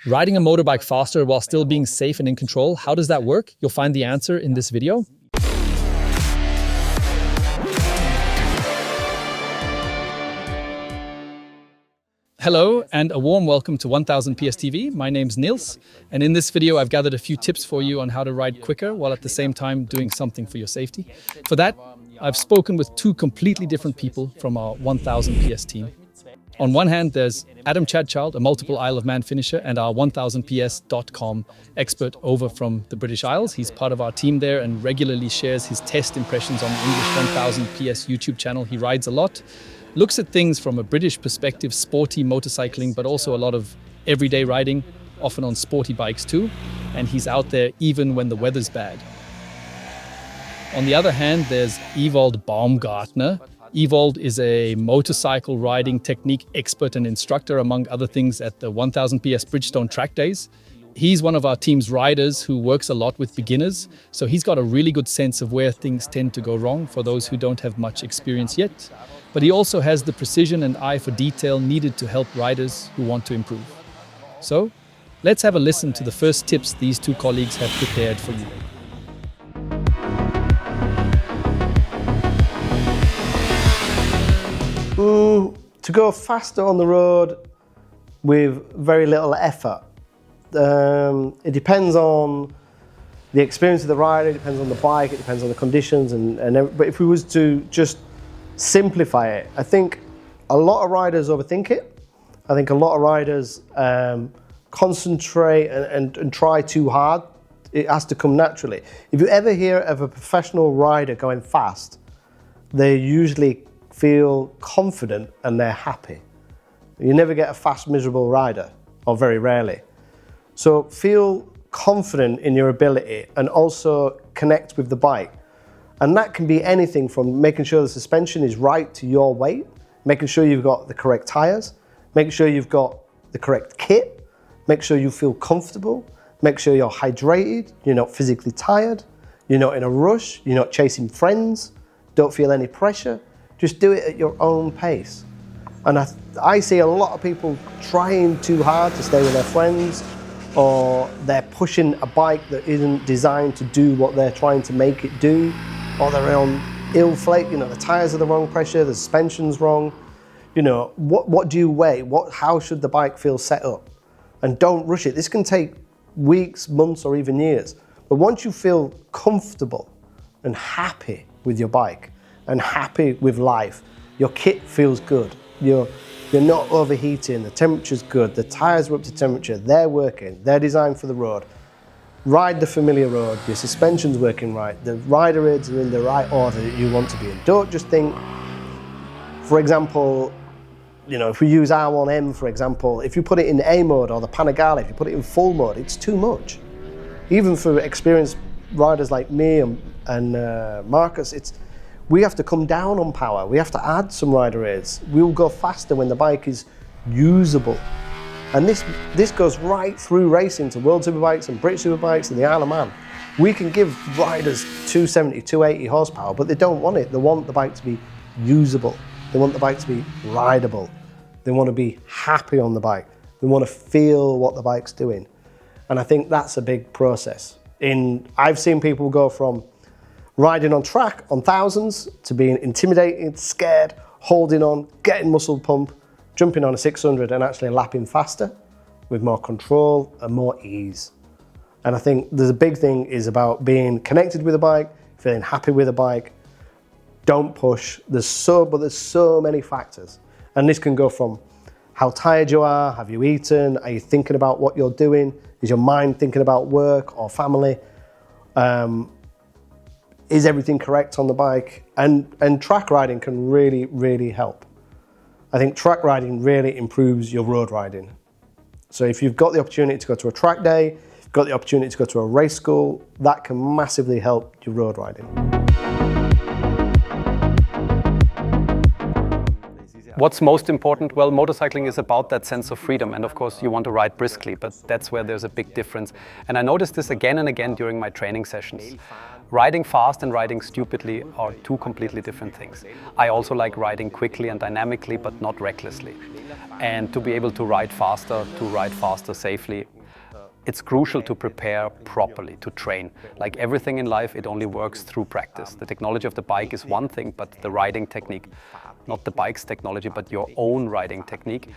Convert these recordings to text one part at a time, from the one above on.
Riding a motorbike faster while still being safe and in control, how does that work? You'll find the answer in this video. Hello and a warm welcome to 1000 PS TV. My name's Nils, and in this video I've gathered a few tips for you on how to ride quicker while at the same time doing something for your safety. For that, I've spoken with two completely different people from our 1000 PS team. On one hand, there's Adam Chadchild, a multiple Isle of Man finisher and our 1000ps.com expert over from the British Isles. He's part of our team there and regularly shares his test impressions on the English 1000 PS YouTube channel. He rides a lot, looks at things from a British perspective, sporty motorcycling, but also a lot of everyday riding, often on sporty bikes too. And he's out there even when the weather's bad. On the other hand, there's Ewald Baumgartner. Ewald is a motorcycle riding technique expert and instructor, among other things, at the 1000 PS Bridgestone track days. He's one of our team's riders who works a lot with beginners, so he's got a really good sense of where things tend to go wrong for those who don't have much experience yet. But he also has the precision and eye for detail needed to help riders who want to improve. So, let's have a listen to the first tips these two colleagues have prepared for you. To go faster on the road with very little effort. It depends on the experience of the rider, it depends on the bike, it depends on the conditions, but if we was to just simplify it, I think a lot of riders overthink it. I think a lot of riders concentrate and try too hard. It has to come naturally. If you ever hear of a professional rider going fast, they usually feel confident and they're happy. You never get a fast, miserable rider, or very rarely. So feel confident in your ability and also connect with the bike. And that can be anything from making sure the suspension is right to your weight, making sure you've got the correct tires, making sure you've got the correct kit, make sure you feel comfortable, make sure you're hydrated, you're not physically tired, you're not in a rush, you're not chasing friends, don't feel any pressure. Just do it at your own pace. And I see a lot of people trying too hard to stay with their friends, or they're pushing a bike that isn't designed to do what they're trying to make it do, or they're on ill flake, the tires are the wrong pressure, the suspension's wrong. What do you weigh? How should the bike feel set up? And don't rush it. This can take weeks, months, or even years. But once you feel comfortable and happy with your bike, and happy with life, your kit feels good, you're not overheating, the temperature's good, the tires are up to temperature, they're working, they're designed for the road. Ride the familiar road, your suspension's working right, the rider aids are in the right order that you want to be in. Don't just think, for example, if we use R1M, for example, if you put it in A mode or the Panigale, if you put it in full mode, it's too much. Even for experienced riders like me and Marcus, we have to come down on power. We have to add some rider aids. We'll go faster when the bike is usable. And this goes right through racing to World Superbikes and British Superbikes and the Isle of Man. We can give riders 270, 280 horsepower, but they don't want it. They want the bike to be usable. They want the bike to be rideable. They want to be happy on the bike. They want to feel what the bike's doing. And I think that's a big process. I've seen people go from riding on track on thousands to being intimidated, scared, holding on, getting muscle pump, jumping on a 600 and actually lapping faster with more control and more ease. And I think there's a big thing is about being connected with a bike, feeling happy with a bike. Don't push. There's so many factors. And this can go from how tired you are, have you eaten, are you thinking about what you're doing, is your mind thinking about work or family? Is everything correct on the bike? And track riding can really, really help. I think track riding really improves your road riding. So if you've got the opportunity to go to a track day, you've got the opportunity to go to a race school, that can massively help your road riding. What's most important? Well, motorcycling is about that sense of freedom, and of course you want to ride briskly, but that's where there's a big difference. And I noticed this again and again during my training sessions. Riding fast and riding stupidly are two completely different things. I also like riding quickly and dynamically, but not recklessly. and to be able to ride faster safely. It's crucial to prepare properly, to train. Like everything in life, it only works through practice. The technology of the bike is one thing, but the riding technique, not the bike's technology, but your own riding technique,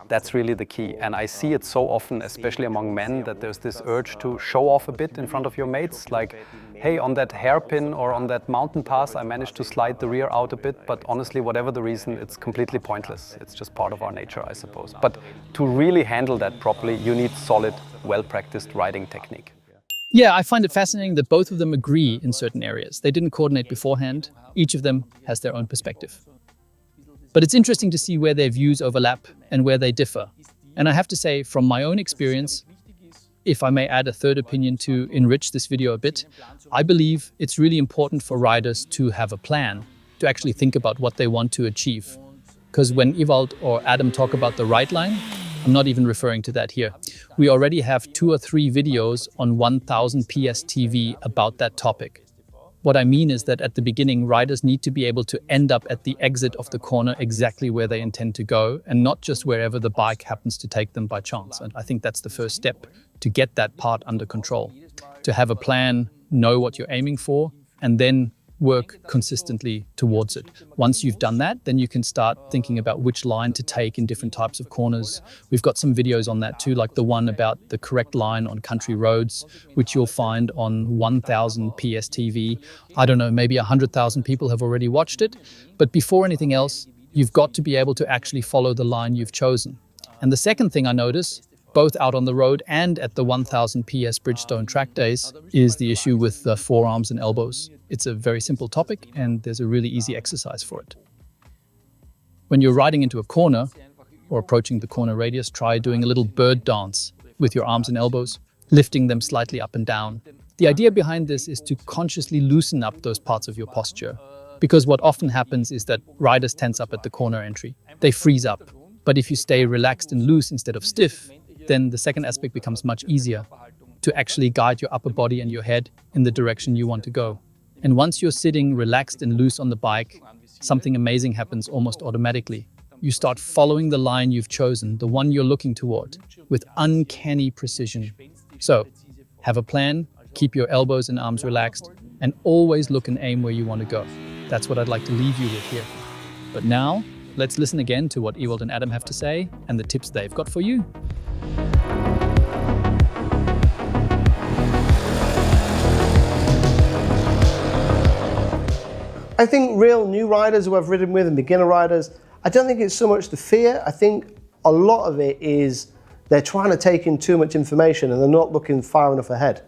that's really the key. And I see it so often, especially among men, that there's this urge to show off a bit in front of your mates. Like, hey, on that hairpin or on that mountain pass, I managed to slide the rear out a bit, but honestly, whatever the reason, it's completely pointless. It's just part of our nature, I suppose. But to really handle that properly, you need solid, well-practiced riding technique. Yeah, I find it fascinating that both of them agree in certain areas. They didn't coordinate beforehand. Each of them has their own perspective. But it's interesting to see where their views overlap and where they differ. And I have to say, from my own experience, if I may add a third opinion to enrich this video a bit, I believe it's really important for riders to have a plan, to actually think about what they want to achieve. Because when Ewald or Adam talk about the ride line, I'm not even referring to that here. We already have 2 or 3 videos on 1000 PS TV about that topic. What I mean is that at the beginning, riders need to be able to end up at the exit of the corner exactly where they intend to go, and not just wherever the bike happens to take them by chance. And I think that's the first step, to get that part under control, to have a plan, know what you're aiming for, and then work consistently towards it. Once you've done that, then you can start thinking about which line to take in different types of corners. We've got some videos on that too, like the one about the correct line on country roads, which you'll find on 1000 PS TV. I don't know, maybe 100,000 people have already watched it. But before anything else, you've got to be able to actually follow the line you've chosen. And the second thing I notice, both out on the road and at the 1000 PS Bridgestone track days, is the issue with the forearms and elbows. It's a very simple topic, and there's a really easy exercise for it. When you're riding into a corner or approaching the corner radius, try doing a little bird dance with your arms and elbows, lifting them slightly up and down. The idea behind this is to consciously loosen up those parts of your posture, because what often happens is that riders tense up at the corner entry. They freeze up. But if you stay relaxed and loose instead of stiff, then the second aspect becomes much easier, to actually guide your upper body and your head in the direction you want to go. And once you're sitting relaxed and loose on the bike, something amazing happens almost automatically. You start following the line you've chosen, the one you're looking toward, with uncanny precision. So, have a plan, keep your elbows and arms relaxed, and always look and aim where you want to go. That's what I'd like to leave you with here. But now, let's listen again to what Ewald and Adam have to say and the tips they've got for you. I think real new riders who I've ridden with and beginner riders, I don't think it's so much the fear. I think a lot of it is they're trying to take in too much information and they're not looking far enough ahead.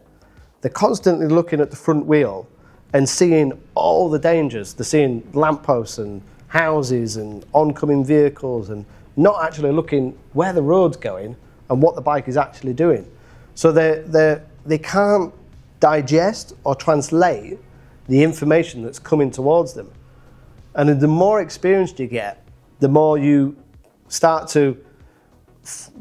They're constantly looking at the front wheel and seeing all the dangers. They're seeing lampposts and houses and oncoming vehicles and not actually looking where the road's going and what the bike is actually doing. So they can't digest or translate the information that's coming towards them. And the more experienced you get, the more you start to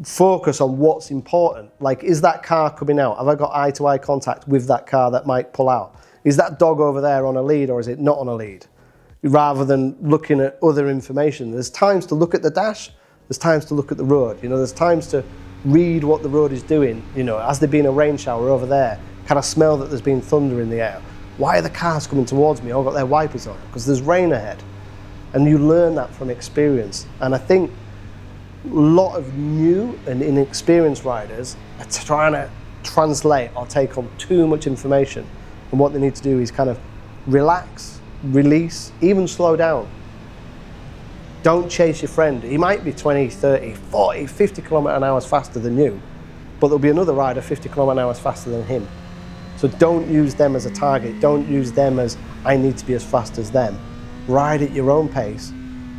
focus on what's important. Like, is that car coming out? Have I got eye-to-eye contact with that car that might pull out? Is that dog over there on a lead or is it not on a lead? Rather than looking at other information. There's times to look at the dash, there's times to look at the road. There's times to read what the road is doing. Has there been a rain shower over there? Can I smell that there's been thunder in the air? Why are the cars coming towards me? I've got their wipers on because there's rain ahead. And you learn that from experience. And I think a lot of new and inexperienced riders are trying to translate or take on too much information. And what they need to do is kind of relax, release, even slow down. Don't chase your friend. He might be 20, 30, 40, 50 km/h faster than you, but there'll be another rider 50 km/h faster than him. So don't use them as a target. Don't use them as, I need to be as fast as them. Ride at your own pace,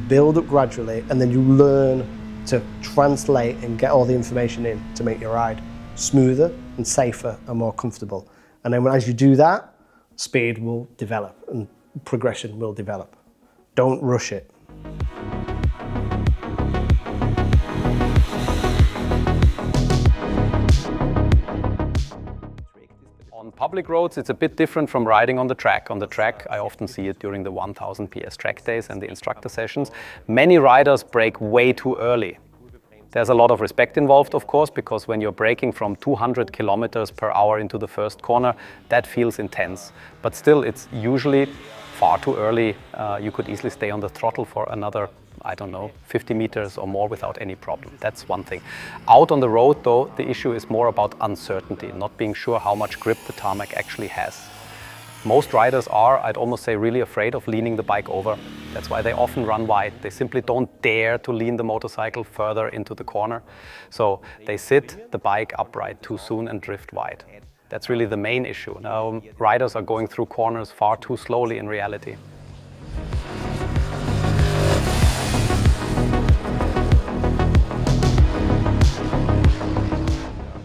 build up gradually, and then you learn to translate and get all the information in to make your ride smoother and safer and more comfortable. And then as you do that, speed will develop and progression will develop. Don't rush it. On public roads, it's a bit different from riding on the track. On the track, I often see it during the 1000 PS track days and the instructor sessions. Many riders brake way too early. There's a lot of respect involved, of course, because when you're braking from 200 kilometers per hour into the first corner, that feels intense. But still, it's usually far too early. You could easily stay on the throttle for another, I don't know, 50 meters or more without any problem. That's one thing. Out on the road, though, the issue is more about uncertainty, not being sure how much grip the tarmac actually has. Most riders are, I'd almost say, really afraid of leaning the bike over. That's why they often run wide. They simply don't dare to lean the motorcycle further into the corner. So they sit the bike upright too soon and drift wide. That's really the main issue. Now, riders are going through corners far too slowly in reality.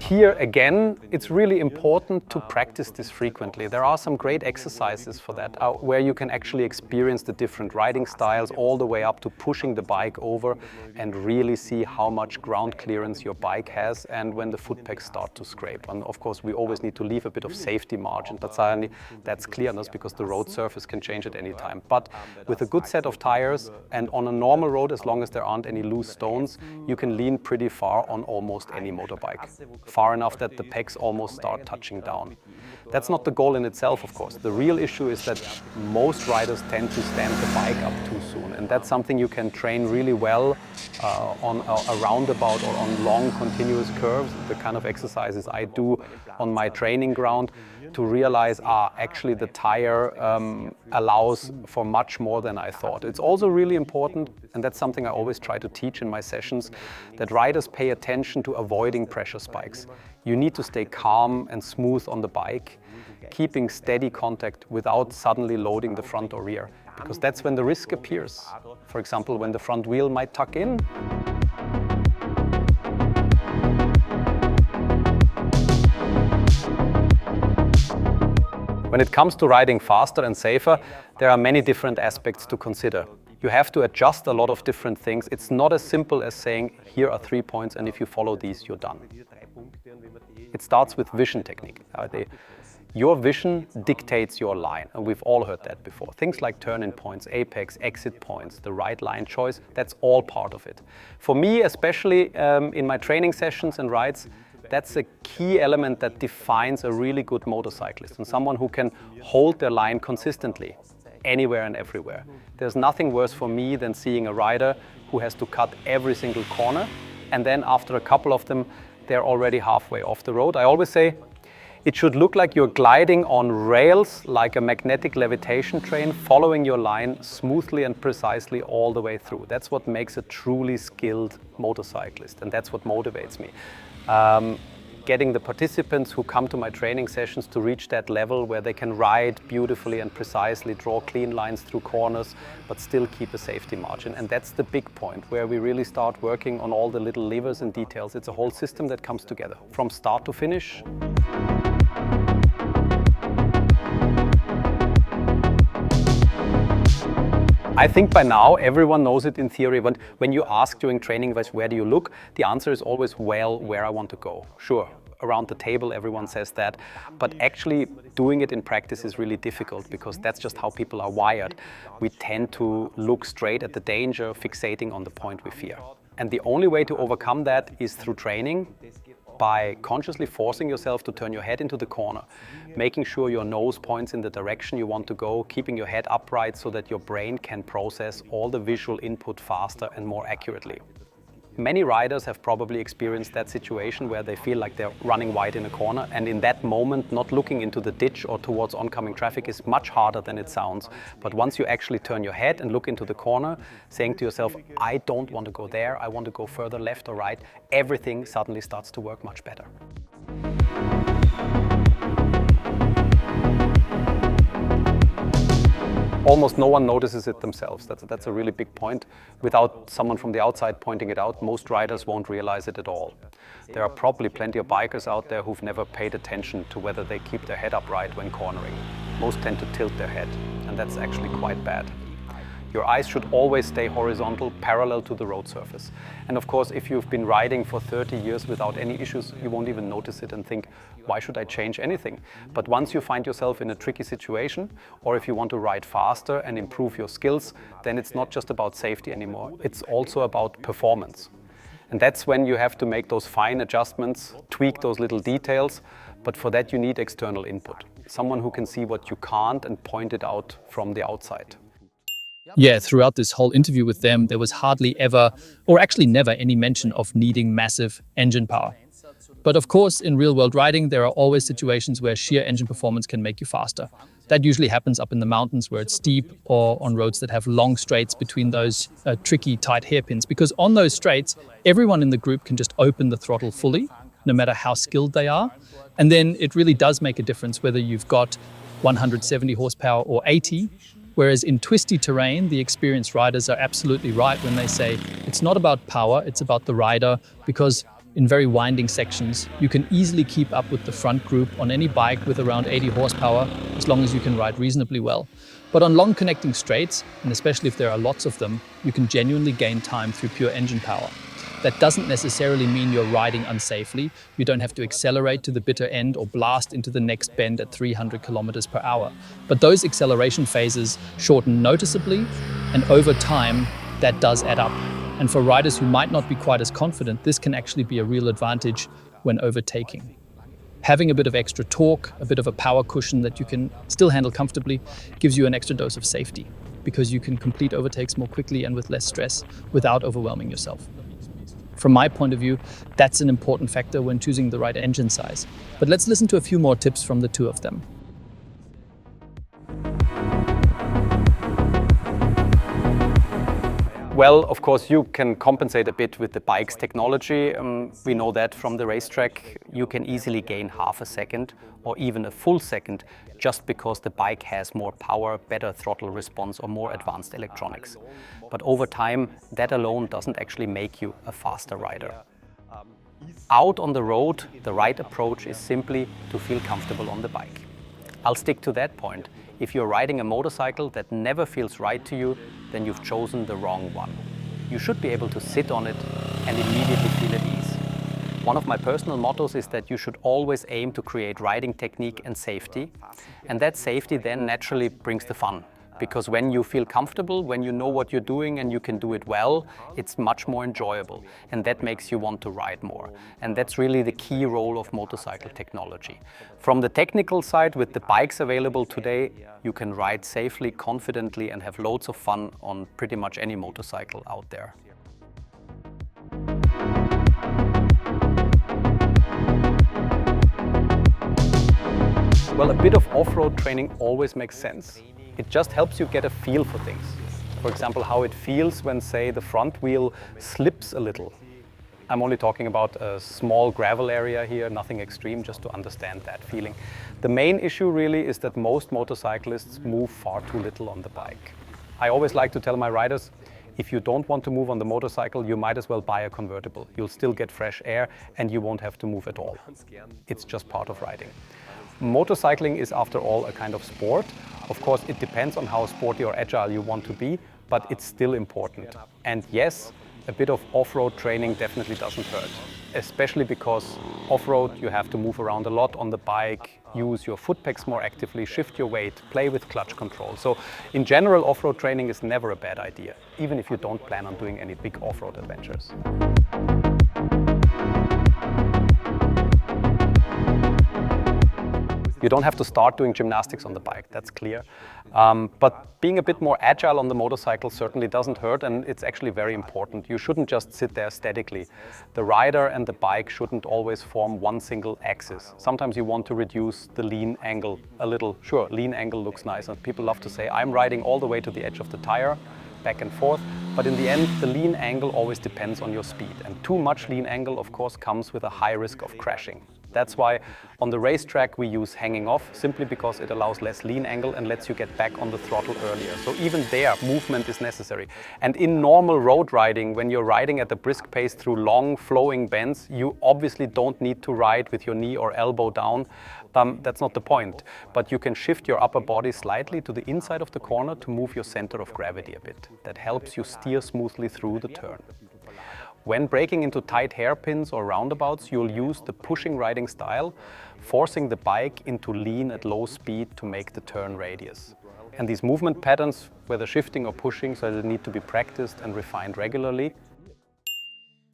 Here again, it's really important to practice this frequently. There are some great exercises for that, where you can actually experience the different riding styles all the way up to pushing the bike over and really see how much ground clearance your bike has and when the foot pegs start to scrape. And of course, we always need to leave a bit of safety margin, but suddenly that's clearness because the road surface can change at any time. But with a good set of tires and on a normal road, as long as there aren't any loose stones, you can lean pretty far on almost any motorbike. Far enough that the pegs almost start touching down. That's not the goal in itself, of course. The real issue is that most riders tend to stand the bike up too soon, and that's something you can train really well on a roundabout or on long continuous curves, the kind of exercises I do on my training ground, to realize, actually the tire allows for much more than I thought. It's also really important, and that's something I always try to teach in my sessions, that riders pay attention to avoiding pressure spikes. You need to stay calm and smooth on the bike, keeping steady contact without suddenly loading the front or rear, because that's when the risk appears. For example, when the front wheel might tuck in. When it comes to riding faster and safer, there are many different aspects to consider. You have to adjust a lot of different things. It's not as simple as saying, here are 3 points, and if you follow these, you're done. It starts with vision technique. Your vision dictates your line, and we've all heard that before. Things like turn-in points, apex, exit points, the right line choice, that's all part of it. For me, especially in my training sessions and rides, that's a key element that defines a really good motorcyclist and someone who can hold their line consistently, anywhere and everywhere. There's nothing worse for me than seeing a rider who has to cut every single corner, and then after a couple of them, they're already halfway off the road. I always say, it should look like you're gliding on rails like a magnetic levitation train, following your line smoothly and precisely all the way through. That's what makes a truly skilled motorcyclist, and that's what motivates me. Getting the participants who come to my training sessions to reach that level where they can ride beautifully and precisely, draw clean lines through corners, but still keep a safety margin. And that's the big point where we really start working on all the little levers and details. It's a whole system that comes together from start to finish. I think by now everyone knows it in theory, but when you ask during training, where do you look? The answer is always, well, where I want to go. Sure, around the table everyone says that, but actually doing it in practice is really difficult because that's just how people are wired. We tend to look straight at the danger, fixating on the point we fear. And the only way to overcome that is through training, by consciously forcing yourself to turn your head into the corner, making sure your nose points in the direction you want to go, keeping your head upright so that your brain can process all the visual input faster and more accurately. Many riders have probably experienced that situation where they feel like they're running wide in a corner, and in that moment not looking into the ditch or towards oncoming traffic is much harder than it sounds. But once you actually turn your head and look into the corner, saying to yourself, I don't want to go there, I want to go further left or right, everything suddenly starts to work much better. Almost no one notices it themselves. That's a really big point. Without someone from the outside pointing it out, most riders won't realize it at all. There are probably plenty of bikers out there who've never paid attention to whether they keep their head upright when cornering. Most tend to tilt their head, and that's actually quite bad. Your eyes should always stay horizontal, parallel to the road surface. And of course, if you've been riding for 30 years without any issues, you won't even notice it and think, why should I change anything? But once you find yourself in a tricky situation, or if you want to ride faster and improve your skills, then it's not just about safety anymore, it's also about performance. And that's when you have to make those fine adjustments, tweak those little details, but for that you need external input. Someone who can see what you can't and point it out from the outside. Yeah, throughout this whole interview with them, there was hardly ever, or actually never, any mention of needing massive engine power. But of course, in real-world riding, there are always situations where sheer engine performance can make you faster. That usually happens up in the mountains where it's steep, or on roads that have long straights between those tricky, tight hairpins. Because on those straights, everyone in the group can just open the throttle fully, no matter how skilled they are. And then it really does make a difference whether you've got 170 horsepower or 80. Whereas in twisty terrain, the experienced riders are absolutely right when they say it's not about power, it's about the rider, because in very winding sections, you can easily keep up with the front group on any bike with around 80 horsepower, as long as you can ride reasonably well. But on long connecting straights, and especially if there are lots of them, you can genuinely gain time through pure engine power. That doesn't necessarily mean you're riding unsafely. You don't have to accelerate to the bitter end or blast into the next bend at 300 kilometers per hour. But those acceleration phases shorten noticeably, and over time, that does add up. And for riders who might not be quite as confident, this can actually be a real advantage when overtaking. Having a bit of extra torque, a bit of a power cushion that you can still handle comfortably, gives you an extra dose of safety, because you can complete overtakes more quickly and with less stress without overwhelming yourself. From my point of view, that's an important factor when choosing the right engine size. But let's listen to a few more tips from the two of them. Well, of course, you can compensate a bit with the bike's technology. We know that from the racetrack. You can easily gain half a second or even a full second just because the bike has more power, better throttle response or more advanced electronics. But over time, that alone doesn't actually make you a faster rider. Out on the road, the right approach is simply to feel comfortable on the bike. I'll stick to that point. If you're riding a motorcycle that never feels right to you, then you've chosen the wrong one. You should be able to sit on it and immediately feel at ease. One of my personal mottos is that you should always aim to create riding technique and safety. And that safety then naturally brings the fun. Because when you feel comfortable, when you know what you're doing and you can do it well, it's much more enjoyable. And that makes you want to ride more. And that's really the key role of motorcycle technology. From the technical side, with the bikes available today, you can ride safely, confidently, and have loads of fun on pretty much any motorcycle out there. Well, a bit of off-road training always makes sense. It just helps you get a feel for things. For example, how it feels when, say, the front wheel slips a little. I'm only talking about a small gravel area here, nothing extreme, just to understand that feeling. The main issue really is that most motorcyclists move far too little on the bike. I always like to tell my riders, if you don't want to move on the motorcycle, you might as well buy a convertible. You'll still get fresh air and you won't have to move at all. It's just part of riding. Motorcycling is, after all, a kind of sport. Of course, it depends on how sporty or agile you want to be, but it's still important. And yes, a bit of off-road training definitely doesn't hurt, especially because off-road you have to move around a lot on the bike, use your foot pegs more actively, shift your weight, play with clutch control. So in general, off-road training is never a bad idea, even if you don't plan on doing any big off-road adventures. You don't have to start doing gymnastics on the bike, that's clear. But being a bit more agile on the motorcycle certainly doesn't hurt, and it's actually very important. You shouldn't just sit there statically. The rider and the bike shouldn't always form one single axis. Sometimes you want to reduce the lean angle a little. Sure, lean angle looks nice, and people love to say, I'm riding all the way to the edge of the tire, back and forth. But in the end, the lean angle always depends on your speed. And too much lean angle, of course, comes with a high risk of crashing. That's why on the racetrack we use hanging off, simply because it allows less lean angle and lets you get back on the throttle earlier. So even there, movement is necessary. And in normal road riding, when you're riding at a brisk pace through long flowing bends, you obviously don't need to ride with your knee or elbow down. That's not the point. But you can shift your upper body slightly to the inside of the corner to move your center of gravity a bit. That helps you steer smoothly through the turn. When braking into tight hairpins or roundabouts, you'll use the pushing riding style, forcing the bike into lean at low speed to make the turn radius. And these movement patterns, whether shifting or pushing, so they need to be practiced and refined regularly.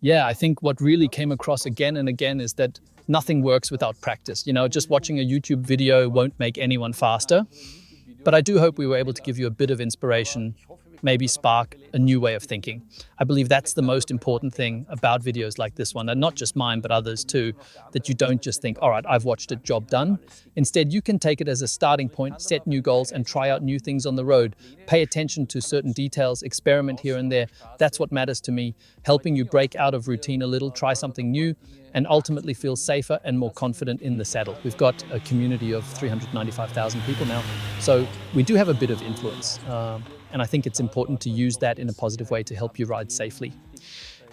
Yeah, I think what really came across again and again is that nothing works without practice. You know, just watching a YouTube video won't make anyone faster. But I do hope we were able to give you a bit of inspiration, maybe spark a new way of thinking. I believe that's the most important thing about videos like this one, and not just mine, but others too, that you don't just think, all right, I've watched it, job done. Instead, you can take it as a starting point, set new goals, and try out new things on the road. Pay attention to certain details, experiment here and there. That's what matters to me, helping you break out of routine a little, try something new, and ultimately feel safer and more confident in the saddle. We've got a community of 395,000 people now, so we do have a bit of influence. And I think it's important to use that in a positive way to help you ride safely.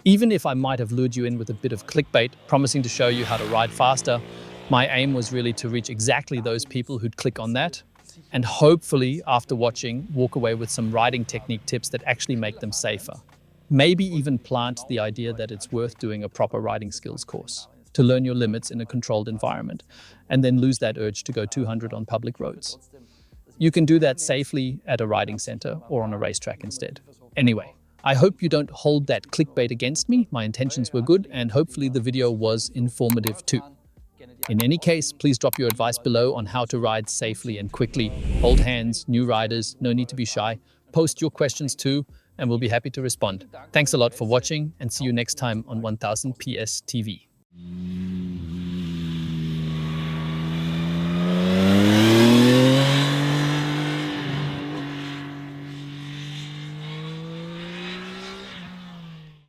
Even if I might have lured you in with a bit of clickbait, promising to show you how to ride faster, my aim was really to reach exactly those people who'd click on that, and hopefully, after watching, walk away with some riding technique tips that actually make them safer. Maybe even plant the idea that it's worth doing a proper riding skills course to learn your limits in a controlled environment, and then lose that urge to go 200 on public roads. You can do that safely at a riding center or on a racetrack instead. Anyway, I hope you don't hold that clickbait against me. My intentions were good, and hopefully the video was informative too. In any case, please drop your advice below on how to ride safely and quickly. Old hands, new riders, no need to be shy. Post your questions too, and we'll be happy to respond. Thanks a lot for watching, and see you next time on 1000 PS TV.